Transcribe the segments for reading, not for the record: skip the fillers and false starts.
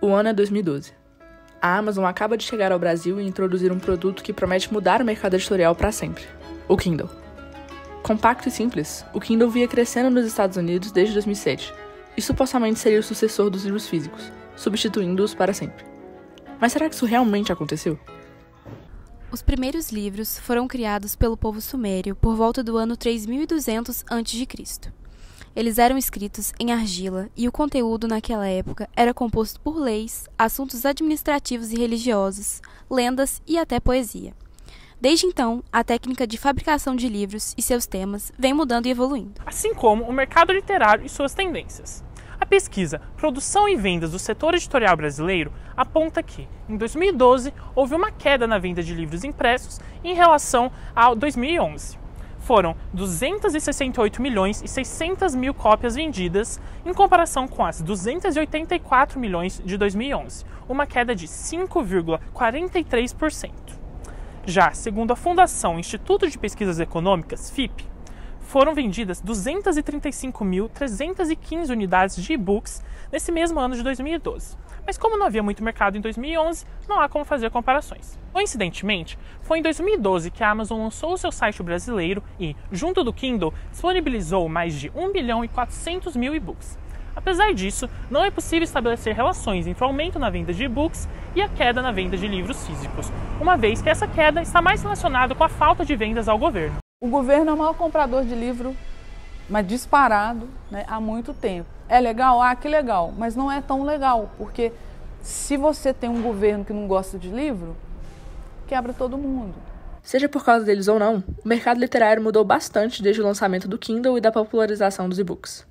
O ano é 2012. A Amazon acaba de chegar ao Brasil e introduzir um produto que promete mudar o mercado editorial para sempre: o Kindle. Compacto e simples, o Kindle vinha crescendo nos Estados Unidos desde 2007 e supostamente seria o sucessor dos livros físicos, substituindo-os para sempre. Mas será que isso realmente aconteceu? Os primeiros livros foram criados pelo povo sumério por volta do ano 3200 a.C. Eles eram escritos em argila e o conteúdo naquela época era composto por leis, assuntos administrativos e religiosos, lendas e até poesia. Desde então, a técnica de fabricação de livros e seus temas vem mudando e evoluindo. Assim como o mercado literário e suas tendências. A pesquisa Produção e Vendas do Setor Editorial Brasileiro aponta que, em 2012, houve uma queda na venda de livros impressos em relação a 2011. Foram 268 milhões e 600 mil cópias vendidas, em comparação com as 284 milhões de 2011, uma queda de 5,43%. Já, segundo a Fundação Instituto de Pesquisas Econômicas, FIPE, foram vendidas 235.315 unidades de e-books nesse mesmo ano de 2012. Mas como não havia muito mercado em 2011, não há como fazer comparações. Coincidentemente, foi em 2012 que a Amazon lançou o seu site brasileiro e, junto do Kindle, disponibilizou mais de 1.400.000 e-books. Apesar disso, não é possível estabelecer relações entre o aumento na venda de e-books e a queda na venda de livros físicos, uma vez que essa queda está mais relacionada com a falta de vendas ao governo. O governo é o maior comprador de livro, mas disparado, né, há muito tempo. É legal? Ah, que legal, mas não é tão legal, porque se você tem um governo que não gosta de livro, quebra todo mundo. Seja por causa deles ou não, o mercado literário mudou bastante desde o lançamento do Kindle e da popularização dos e-books.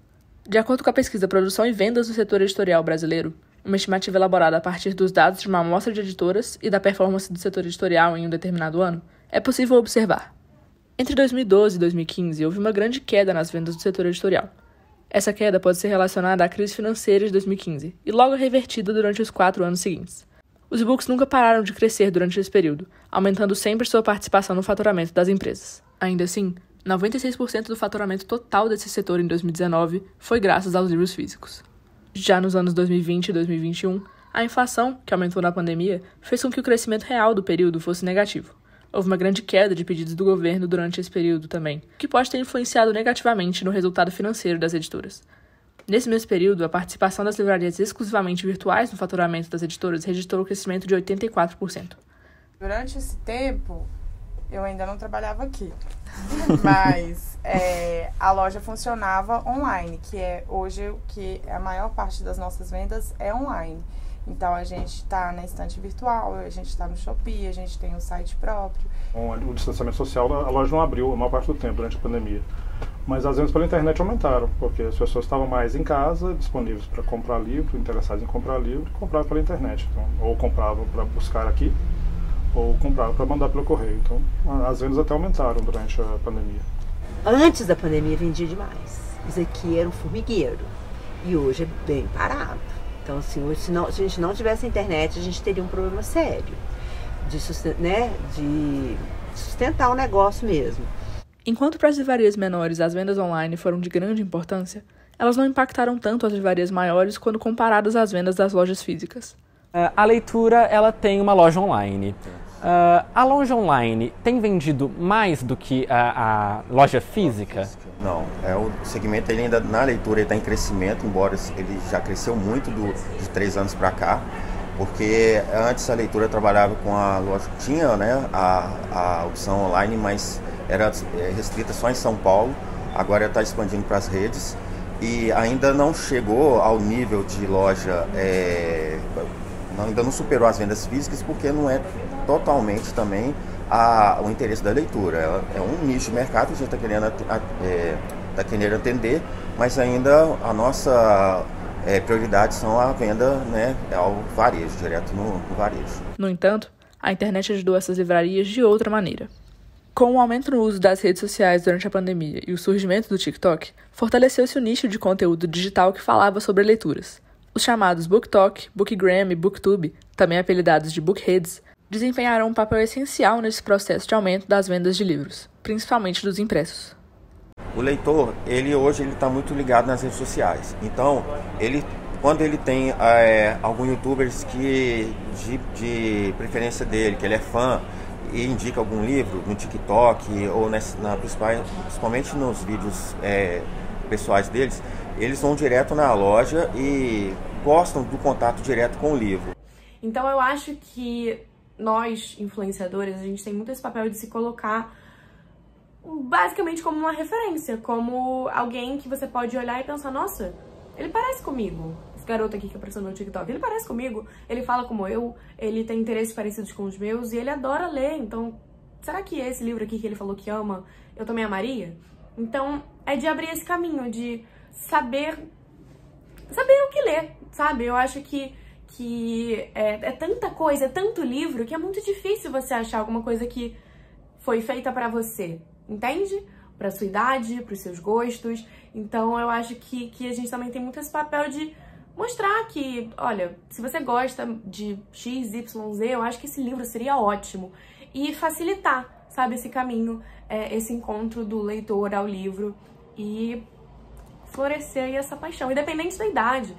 De acordo com a pesquisa Produção e Vendas do Setor Editorial Brasileiro, uma estimativa elaborada a partir dos dados de uma amostra de editoras e da performance do setor editorial em um determinado ano, é possível observar. Entre 2012 e 2015, houve uma grande queda nas vendas do setor editorial. Essa queda pode ser relacionada à crise financeira de 2015 e logo revertida durante os 4 anos seguintes. Os e-books nunca pararam de crescer durante esse período, aumentando sempre sua participação no faturamento das empresas. Ainda assim, 96% do faturamento total desse setor em 2019 foi graças aos livros físicos. Já nos anos 2020 e 2021, a inflação, que aumentou na pandemia, fez com que o crescimento real do período fosse negativo. Houve uma grande queda de pedidos do governo durante esse período também, que pode ter influenciado negativamente no resultado financeiro das editoras. Nesse mesmo período, a participação das livrarias exclusivamente virtuais no faturamento das editoras registrou um crescimento de 84%. Durante esse tempo, eu ainda não trabalhava aqui, mas a loja funcionava online, que é hoje o que a maior parte das nossas vendas é online. Então, a gente está na estante virtual, a gente está no Shopee, a gente tem um site próprio. Com o distanciamento social, a loja não abriu a maior parte do tempo durante a pandemia. Mas as vendas pela internet aumentaram, porque as pessoas estavam mais em casa, disponíveis para comprar livro, interessadas em comprar livro, e compravam pela internet. Então, ou compravam para buscar aqui, ou compravam para mandar pelo correio. Então, as vendas até aumentaram durante a pandemia. Antes da pandemia, vendia demais. Isso aqui era um formigueiro. E hoje é bem parado. Então, assim, hoje, se a gente não tivesse internet, a gente teria um problema sério de sustentar o negócio mesmo. Enquanto para as livrarias menores as vendas online foram de grande importância, elas não impactaram tanto as livrarias maiores quando comparadas às vendas das lojas físicas. A leitura ela tem uma loja online. A loja online tem vendido mais do que a loja física? Não, o segmento ele ainda na leitura está em crescimento, embora ele já cresceu muito de 3 anos para cá, porque antes a leitura trabalhava com a loja, tinha, né, a opção online, mas era restrita só em São Paulo, agora está expandindo para as redes e ainda não chegou ao nível de loja, ainda não superou as vendas físicas, porque não é totalmente também o interesse da leitura. É um nicho de mercado que a gente está querendo atender, mas ainda a nossa prioridade são a venda, né, ao varejo, direto no varejo. No entanto, a internet ajudou essas livrarias de outra maneira. Com o aumento no uso das redes sociais durante a pandemia e o surgimento do TikTok, fortaleceu-se o nicho de conteúdo digital que falava sobre leituras. Os chamados BookTok, BookGram e BookTube, também apelidados de BookHeads, desempenharam um papel essencial nesse processo de aumento das vendas de livros, principalmente dos impressos. O leitor, hoje ele está muito ligado nas redes sociais, então ele quando ele tem algum youtubers que de preferência dele, que ele é fã, e indica algum livro no TikTok ou principalmente nos vídeos pessoais deles, eles vão direto na loja e gostam do contato direto com o livro. Então eu acho que nós, influenciadores, a gente tem muito esse papel de se colocar basicamente como uma referência, como alguém que você pode olhar e pensar, nossa, ele parece comigo. Esse garoto aqui que apareceu no TikTok, ele parece comigo, ele fala como eu, ele tem interesses parecidos com os meus e ele adora ler. Então, será que esse livro aqui que ele falou que ama, eu também amaria? Então, é de abrir esse caminho, de saber o que ler, sabe? Eu acho que é tanta coisa, é tanto livro, que é muito difícil você achar alguma coisa que foi feita pra você, entende? Pra sua idade, pros seus gostos. Então eu acho que a gente também tem muito esse papel de mostrar que, olha, se você gosta de X, Y, Z, eu acho que esse livro seria ótimo. E facilitar, sabe, esse caminho, esse encontro do leitor ao livro e florescer aí essa paixão, independente da idade.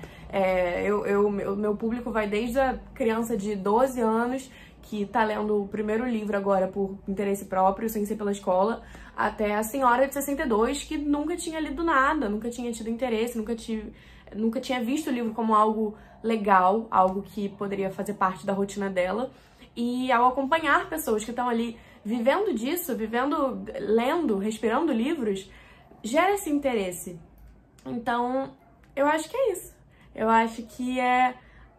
Meu público vai desde a criança de 12 anos, que tá lendo o primeiro livro agora por interesse próprio, sem ser pela escola, até a senhora de 62, que nunca tinha lido nada, nunca tinha tido interesse, nunca tinha visto o livro como algo legal, algo que poderia fazer parte da rotina dela. E ao acompanhar pessoas que estão ali vivendo disso, lendo, respirando livros, gera esse interesse. Então, eu acho que é isso. Eu acho que é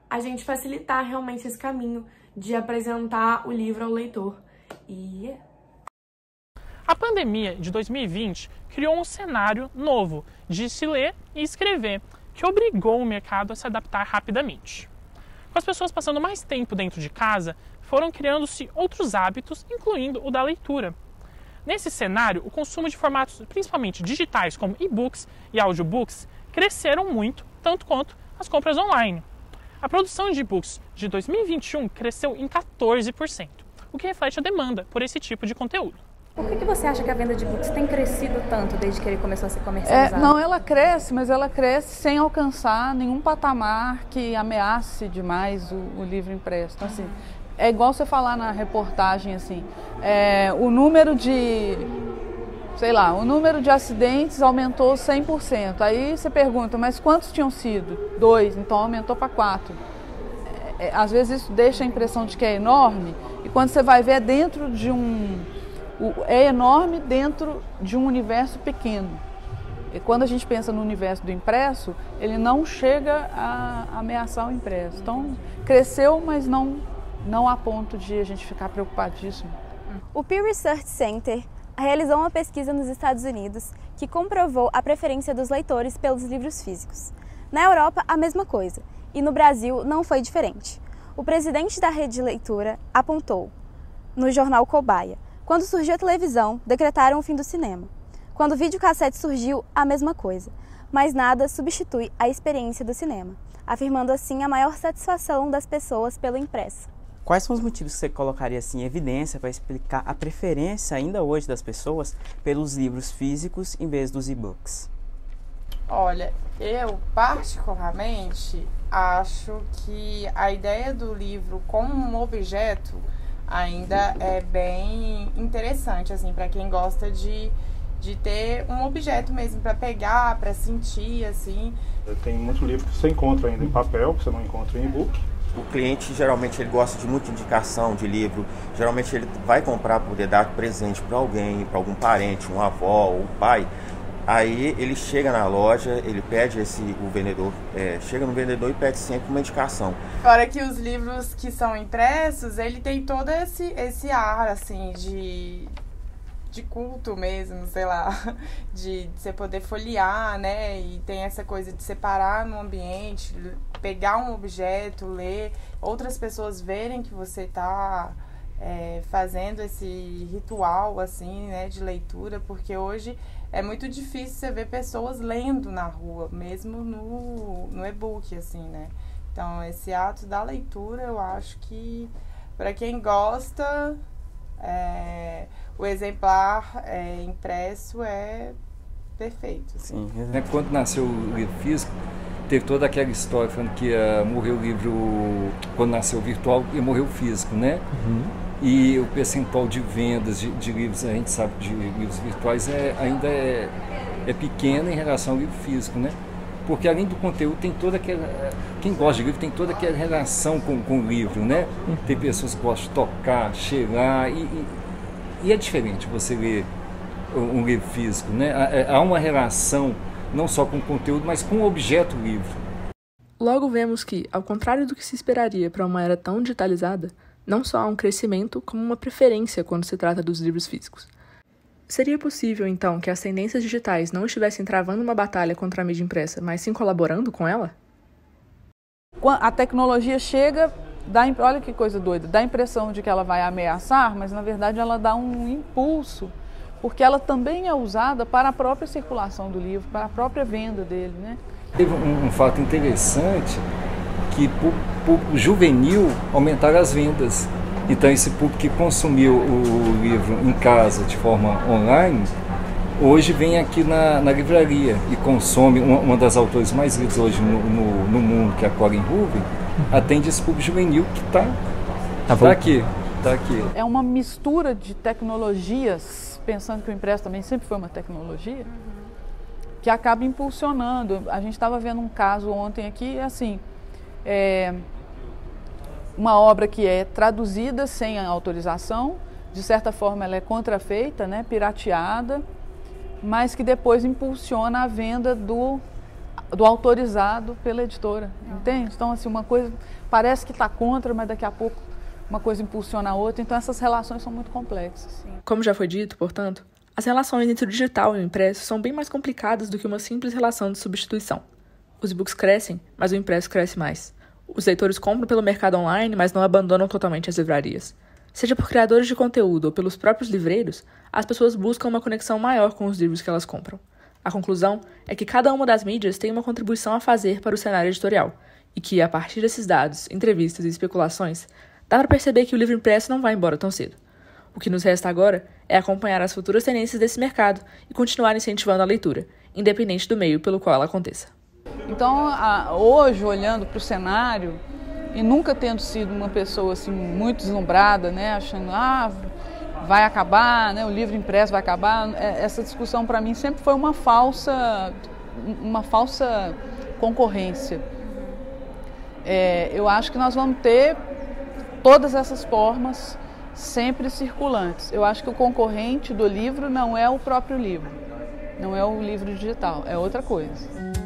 a gente facilitar realmente esse caminho de apresentar o livro ao leitor. A pandemia de 2020 criou um cenário novo de se ler e escrever, que obrigou o mercado a se adaptar rapidamente. Com as pessoas passando mais tempo dentro de casa, foram criando-se outros hábitos, incluindo o da leitura. Nesse cenário, o consumo de formatos principalmente digitais, como e-books e audiobooks, cresceram muito, tanto quanto as compras online. A produção de e-books de 2021 cresceu em 14%, o que reflete a demanda por esse tipo de conteúdo. Por que você acha que a venda de e-books tem crescido tanto desde que ele começou a ser comercializado? Não, ela cresce, mas ela cresce sem alcançar nenhum patamar que ameace demais o livro impresso. Então, assim, é igual você falar na reportagem, assim, o número de acidentes aumentou 100%. Aí você pergunta, mas quantos tinham sido? 2, então aumentou para 4. Às vezes isso deixa a impressão de que é enorme, e quando você vai ver é enorme dentro de um universo pequeno. E quando a gente pensa no universo do impresso, ele não chega a ameaçar o impresso. Então, cresceu, mas não a ponto de a gente ficar preocupadíssimo. O Pew Research Center realizou uma pesquisa nos Estados Unidos que comprovou a preferência dos leitores pelos livros físicos. Na Europa, a mesma coisa, e no Brasil não foi diferente. O presidente da Rede de Leitura apontou, no jornal Cobaia, quando surgiu a televisão, decretaram o fim do cinema. Quando o videocassete surgiu, a mesma coisa. Mas nada substitui a experiência do cinema, afirmando assim a maior satisfação das pessoas pelo impresso. Quais são os motivos que você colocaria assim, em evidência para explicar a preferência ainda hoje das pessoas pelos livros físicos em vez dos e-books? Olha, eu particularmente acho que a ideia do livro como um objeto ainda é bem interessante, assim, para quem gosta de ter um objeto mesmo para pegar, para sentir, assim. Tem muito livro que você encontra ainda em papel, que você não encontra em e-book. O cliente geralmente ele gosta de muita indicação de livro, geralmente ele vai comprar para poder dar presente para alguém, para algum parente, um avó ou pai. Aí ele chega na loja, ele pede o vendedor, chega no vendedor e pede sempre uma indicação. Fora que os livros que são impressos, ele tem todo esse ar, assim, de culto mesmo, sei lá, de você poder folhear, né, e tem essa coisa de separar no ambiente, pegar um objeto, ler, outras pessoas verem que você tá fazendo esse ritual, assim, né, de leitura, porque hoje é muito difícil você ver pessoas lendo na rua, mesmo no e-book, assim, né? Então, esse ato da leitura, eu acho que, para quem gosta, o exemplar impresso é perfeito. Assim. Sim, quando nasceu o livro físico, teve toda aquela história falando que morreu o livro, quando nasceu o virtual, e morreu o físico, né? E o percentual de vendas de livros, a gente sabe, de livros virtuais ainda é pequeno em relação ao livro físico, né? Porque além do conteúdo tem toda aquela... Quem gosta de livro tem toda aquela relação com o livro, né? Tem pessoas que gostam de tocar, cheirar, e é diferente você ler um livro físico, né? Há uma relação não só com o conteúdo, mas com o objeto livro. Logo vemos que, ao contrário do que se esperaria para uma era tão digitalizada, não só há um crescimento, como uma preferência quando se trata dos livros físicos. Seria possível, então, que as tendências digitais não estivessem travando uma batalha contra a mídia impressa, mas sim colaborando com ela? A tecnologia chega, olha que coisa doida, dá a impressão de que ela vai ameaçar, mas na verdade ela dá um impulso, porque ela também é usada para a própria circulação do livro, para a própria venda dele, né? Teve um fato interessante, que para o público juvenil aumentaram as vendas. Então esse público que consumiu o livro em casa de forma online, hoje vem aqui na livraria e consome. Uma das autores mais lidas hoje no mundo, que é a Colin Hoover, atende esse público juvenil que está aqui. É uma mistura de tecnologias, pensando que o impresso também sempre foi uma tecnologia, que acaba impulsionando. A gente estava vendo um caso ontem aqui, assim, uma obra que é traduzida sem a autorização, de certa forma ela é contrafeita, né, pirateada, mas que depois impulsiona a venda do autorizado pela editora, entende? Então, assim, uma coisa parece que está contra, mas daqui a pouco uma coisa impulsiona a outra, então essas relações são muito complexas. Como já foi dito, portanto, as relações entre o digital e o impresso são bem mais complicadas do que uma simples relação de substituição. Os e-books crescem, mas o impresso cresce mais. Os leitores compram pelo mercado online, mas não abandonam totalmente as livrarias. Seja por criadores de conteúdo ou pelos próprios livreiros, as pessoas buscam uma conexão maior com os livros que elas compram. A conclusão é que cada uma das mídias tem uma contribuição a fazer para o cenário editorial, e que, a partir desses dados, entrevistas e especulações, dá para perceber que o livro impresso não vai embora tão cedo. O que nos resta agora é acompanhar as futuras tendências desse mercado e continuar incentivando a leitura, independente do meio pelo qual ela aconteça. Então, hoje, olhando para o cenário, e nunca tendo sido uma pessoa assim, muito deslumbrada, né, achando, vai acabar, né, o livro impresso vai acabar, essa discussão para mim sempre foi uma falsa concorrência. Eu acho que nós vamos ter todas essas formas sempre circulantes. Eu acho que o concorrente do livro não é o próprio livro, não é o livro digital, é outra coisa.